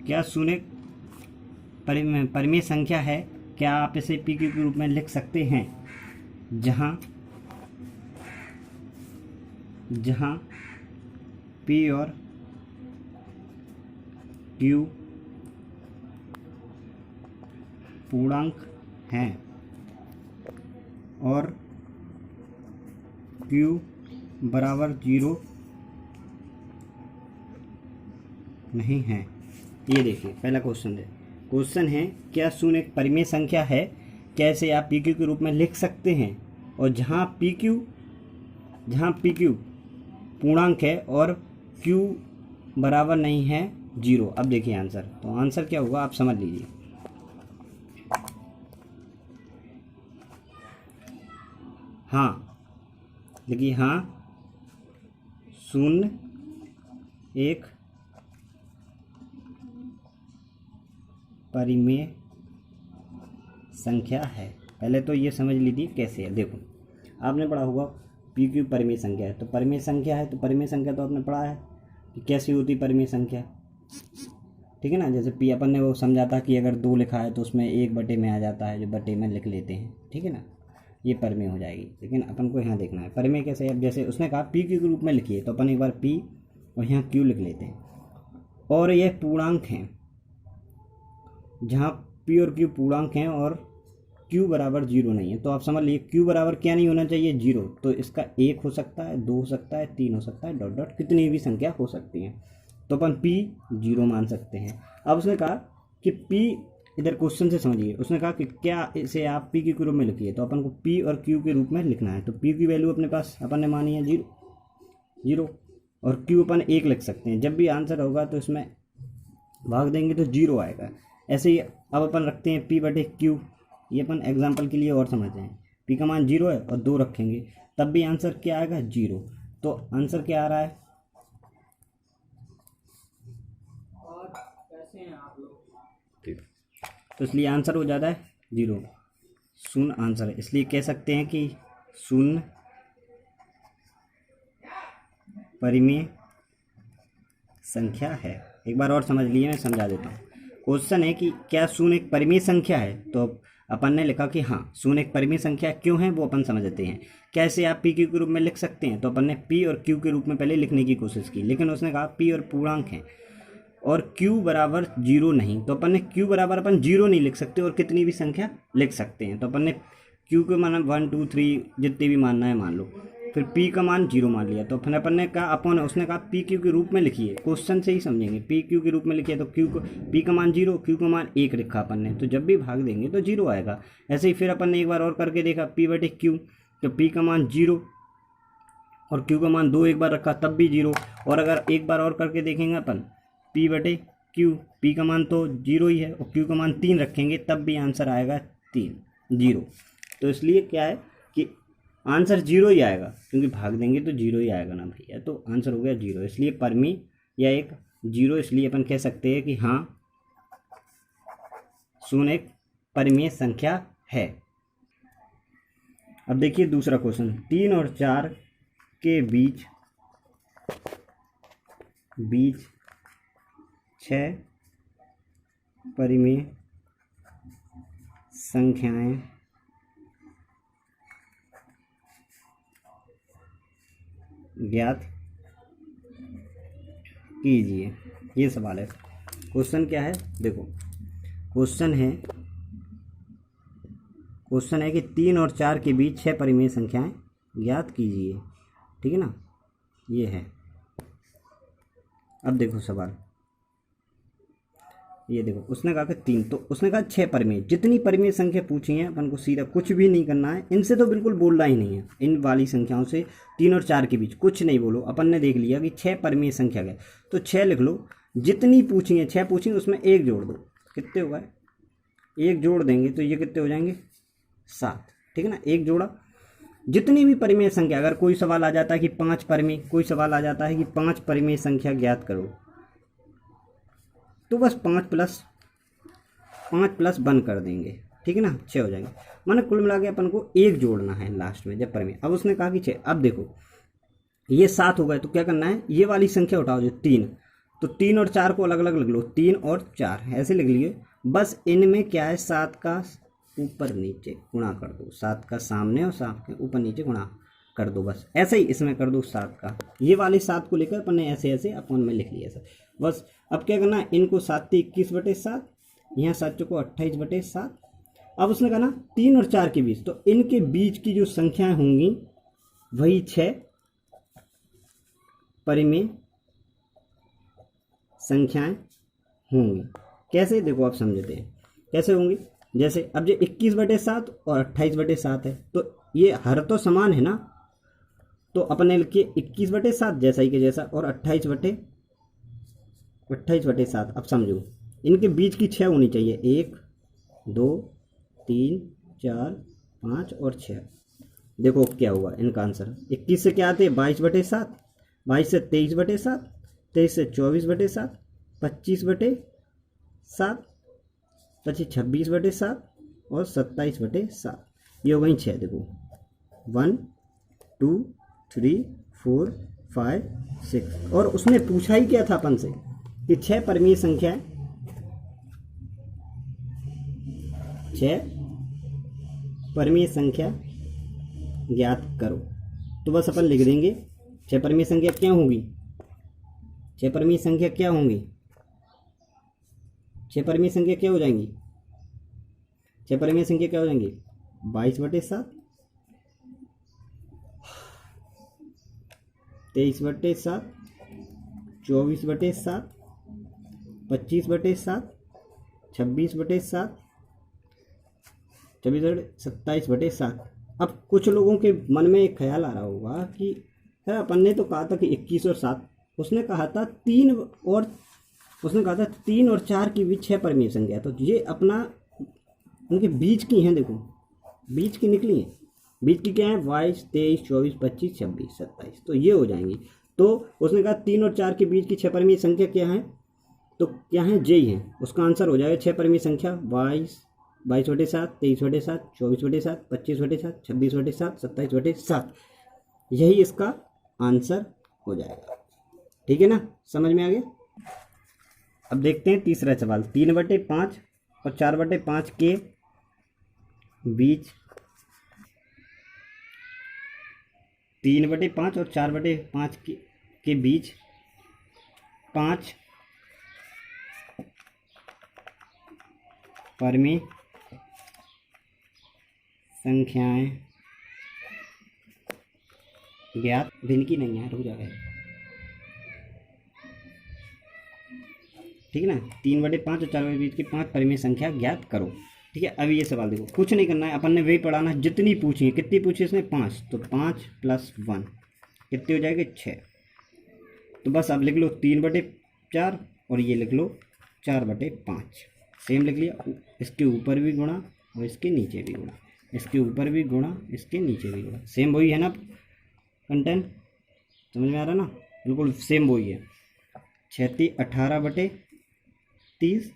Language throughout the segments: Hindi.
क्या शून्य परिमेय संख्या है? क्या आप इसे पी क्यू के रूप में लिख सकते हैं जहां पी और क्यू पूर्णांक हैं और क्यू बराबर 0 नहीं है। ये देखिए पहला क्वेश्चन है क्या शून्य एक परिमेय संख्या है? क्या इसे आप पी क्यू के रूप में लिख सकते हैं और जहाँ पी क्यू पूर्णांक है और क्यू बराबर नहीं है 0। अब देखिए आंसर, तो आंसर क्या होगा आप समझ लीजिए। हाँ देखिए, हाँ शून्य एक परिमेय संख्या है। पहले तो ये समझ लीजिए कैसे है। देखो आपने पढ़ा होगा पी क्यू परिमेय संख्या है, तो परिमेय संख्या है, तो परिमेय संख्या तो आपने पढ़ा है कि कैसी होती परिमेय संख्या, ठीक है ना। जैसे पी अपन ने वो समझा था कि अगर 2 लिखा है तो उसमें 1 बटे में आ जाता है, जो बटे में लिख लेते हैं, ठीक है ना, ये परिमेय हो जाएगी। लेकिन अपन को यहाँ देखना है परिमेय कैसे है। अब जैसे उसने कहा पी क्यू के रूप में लिखिए, तो अपन एक बार पी और यहाँ क्यू लिख लेते हैं। और यह पूर्णांक हैं, जहाँ पी और क्यू पूर्णांक हैं और क्यू बराबर 0 नहीं है, तो आप समझ लीजिए क्यू बराबर क्या नहीं होना चाहिए 0। तो इसका 1 हो सकता है, 2 हो सकता है, 3 हो सकता है, डॉट डॉट कितनी भी संख्या हो सकती है, तो अपन p 0 मान सकते हैं। अब उसने कहा कि p, इधर क्वेश्चन से समझिए, उसने कहा कि क्या इसे आप p के रूप में लिखिए, तो अपन को p और q के रूप में लिखना है। तो p की वैल्यू अपने पास अपन ने मानी है 0 और q अपन 1 लिख सकते हैं। जब भी आंसर होगा तो इसमें भाग देंगे तो 0 आएगा। ऐसे ही अब अपन रखते हैं p बटे q, ये अपन एग्जाम्पल के लिए और समझते हैं। p का मान 0 है और 2 रखेंगे, तब भी आंसर क्या आएगा 0। तो आंसर क्या आ रहा है? और कैसे हैं आप लोग? तो इसलिए आंसर हो जाता है 0, शून्य आंसर है। इसलिए कह सकते हैं कि शून्य परिमेय संख्या है। एक बार और समझ लिए, मैं समझा देता हूँ। क्वेश्चन है कि क्या शून्य एक परिमेय संख्या है, तो अपन ने लिखा कि हाँ शून्य एक परिमेय संख्या क्यों है वो अपन समझते हैं। कैसे आप पी क्यू के रूप में लिख सकते हैं, तो अपन ने पी और क्यू के रूप में पहले लिखने की कोशिश की, लेकिन उसने कहा पी और पूर्णांक हैं और क्यू बराबर 0 नहीं, तो अपन ने क्यू बराबर अपन 0 नहीं लिख सकते और कितनी भी संख्या लिख सकते हैं। तो अपन ने क्यू के मान 1 2 3 जितने भी मानना है मान लो, फिर p का मान 0 मान लिया। तो फिर अपन ने कहा उसने कहा पी क्यू के रूप में लिखिए, क्वेश्चन से ही समझेंगे। पी क्यू के रूप में लिखिए तो क्यू को p का मान 0, क्यू का मान 1 लिखा अपन ने, तो जब भी भाग देंगे तो 0 आएगा। ऐसे ही फिर अपन ने एक बार और करके देखा p बटे क्यू, तो p का मान 0 और q का मान 2 एक बार रखा तब भी 0। और अगर एक बार और करके देखेंगे अपन p बटे क्यू, p का मान तो 0 ही है और q का मान 3 रखेंगे तब भी आंसर आएगा 0। तो इसलिए क्या है कि आंसर 0 ही आएगा, क्योंकि भाग देंगे तो 0 ही आएगा ना भैया, तो आंसर हो गया 0। इसलिए परिमेय या एक 0, इसलिए अपन कह सकते हैं कि हाँ शून्य एक परिमेय संख्या है। अब देखिए दूसरा क्वेश्चन, 3 और 4 के बीच 6 परिमेय संख्याएं ज्ञात कीजिए। ये सवाल है। क्वेश्चन क्या है देखो, क्वेश्चन है कि 3 और 4 के बीच 6 परिमेय संख्याएं ज्ञात कीजिए, ठीक है ना, ये है। अब देखो सवाल, ये देखो उसने कहा कि 3, तो उसने कहा 6 परिमेय, जितनी परिमेय संख्या पूछी है अपन को सीधा कुछ भी नहीं करना है, इनसे तो बिल्कुल बोलना ही नहीं है। इन वाली संख्याओं से 3 और 4 के बीच कुछ नहीं बोलो। अपन ने देख लिया कि 6 परिमेय संख्या है, तो 6 लिख लो। जितनी पूछी है 6 पूछी, उसमें 1 जोड़ दो, कितने हो गए, 1 जोड़ देंगे तो ये कितने हो जाएंगे 7, ठीक है ना, 1 जोड़ा। जितनी भी परिमेय संख्या, अगर कोई सवाल आ जाता है कि 5 परिमेय, कोई सवाल आ जाता है कि 5 परिमेय संख्या ज्ञात करो, तो बस 5 प्लस 1 कर देंगे, ठीक है ना, 6 हो जाएंगे। माने कुल मिला के अपन को 1 जोड़ना है लास्ट में जब परिमेय। अब उसने कहा कि 6, अब देखो ये 7 हो गए, तो क्या करना है, ये वाली संख्या उठाओ जो 3, तो 3 और 4 को अलग अलग लिख लो, 3 और 4 ऐसे लिख लिए। बस इनमें क्या है, 7 का ऊपर नीचे गुणा कर दो, 7 का सामने और 7 के ऊपर नीचे गुणा कर दो, बस ऐसे ही इसमें कर दो 7 का। ये वाले 7 को लेकर अपन ने ऐसे ऐसे अपन में लिख लिया सर। बस अब क्या करना है, इनको 7 × 21/7, यहाँ 7 को 28/7। अब उसने कहा ना 3 और 4 के बीच, तो इनके बीच की जो संख्याएं होंगी वही 6 परिमेय संख्याएं होंगी। कैसे, देखो आप समझते हैं कैसे होंगी। जैसे अब जो 21/7 और 28/7 है, तो ये हर तो समान है ना, तो अपने लिखिए 21/7 जैसा ही के जैसा, और 28/7। अब समझो इनके बीच की 6 होनी चाहिए, 1 2 3 4 5 और 6। देखो क्या हुआ इनका आंसर। 21 से क्या आते हैं, 22/7, 22 से 23/7, 23 से 24/7, 25/7, 26/7 और 27/7। ये हो गई 6। देखो 1 2 3 4 5 6। और उसने पूछा ही क्या था अपन से कि 6 परिमेय संख्या है, 6 परिमेय संख्या ज्ञात करो। तो बस अपन लिख देंगे 6 परिमेय संख्या क्या होंगी, 6 परिमेय संख्या क्या होंगी, 6 परिमेय संख्या क्या हो जाएंगी, 6 परिमेय संख्या क्या हो जाएंगी, 22/7, 23/7, 24/7, 25/7, 26/7, 27/7। अब कुछ लोगों के मन में एक ख्याल आ रहा होगा कि सर अपन ने तो कहा था कि 21 और 7, उसने कहा था 3 और 4 की भी 6 परिमेय संख्या, तो ये अपना उनके बीच की हैं। देखो बीच की निकली है, बीच की क्या है, 22 23 24 25 26 27, तो ये हो जाएंगी। तो उसने कहा 3 और 4 के बीच की 6 परिमेय संख्या क्या है, तो क्या है, जे ही है। उसका आंसर हो जाएगा 6 परिमेय संख्या 22 22/7, 23/7, 24/7, 25/7, 26/7, 27/7। यही इसका आंसर हो जाएगा। ठीक है ना, समझ में आ गया। अब देखते हैं तीसरा सवाल। 3/5 और 4/5 के बीच, 3/5 और 4/5 के बीच 5 परिमेय संख्याएं ज्ञात, भिन्न नहीं है, रुक जाएगा। ठीक है ना, 3/5 और 4 बीच की 5 परिमेय संख्या ज्ञात करो। ठीक है, अभी ये सवाल देखो, कुछ नहीं करना है, अपन ने वही पढ़ाना, जितनी पूछी है। कितनी पूछी इसने, 5, तो 5 + 1 कितनी हो जाएगी, 6। तो बस अब लिख लो 3/4 और ये लिख लो 4/5। सेम लिख लिया, इसके ऊपर भी गुणा और इसके नीचे भी गुणा, इसके ऊपर भी गुणा, इसके नीचे भी गुणा। सेम वही है ना कंटेंट, समझ में आ रहा ना, बिल्कुल सेम वही है। 6 × 18/30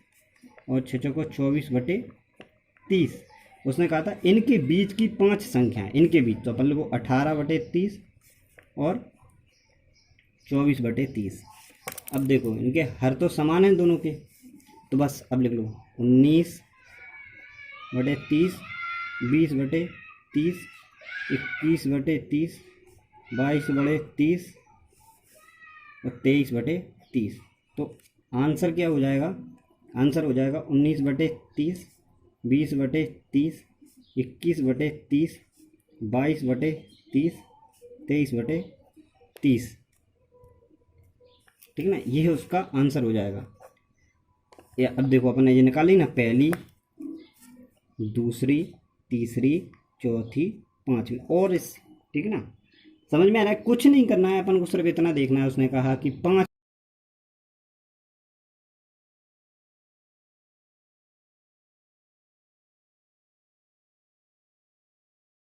और 6 को 24/30। उसने कहा था इनके बीच की 5 संख्याएं, इनके बीच, तो अपन लोग 18/30 और 24/30। अब देखो इनके हर तो समान हैं दोनों के, तो बस अब लिख लो 19/30, 20/30, 21/30, 22/30 और 23/30। तो आंसर क्या हो जाएगा, आंसर हो जाएगा 19/30, 20/30, 21/30, 22/30, 23/30। ठीक है ना, ये उसका आंसर हो जाएगा। या अब देखो अपन ने ये निकाली ना, पहली, दूसरी, तीसरी, चौथी, पांचवी और इस, ठीक है ना, समझ में आ रहा है। कुछ नहीं करना है अपन को, सिर्फ इतना देखना है। उसने कहा कि 5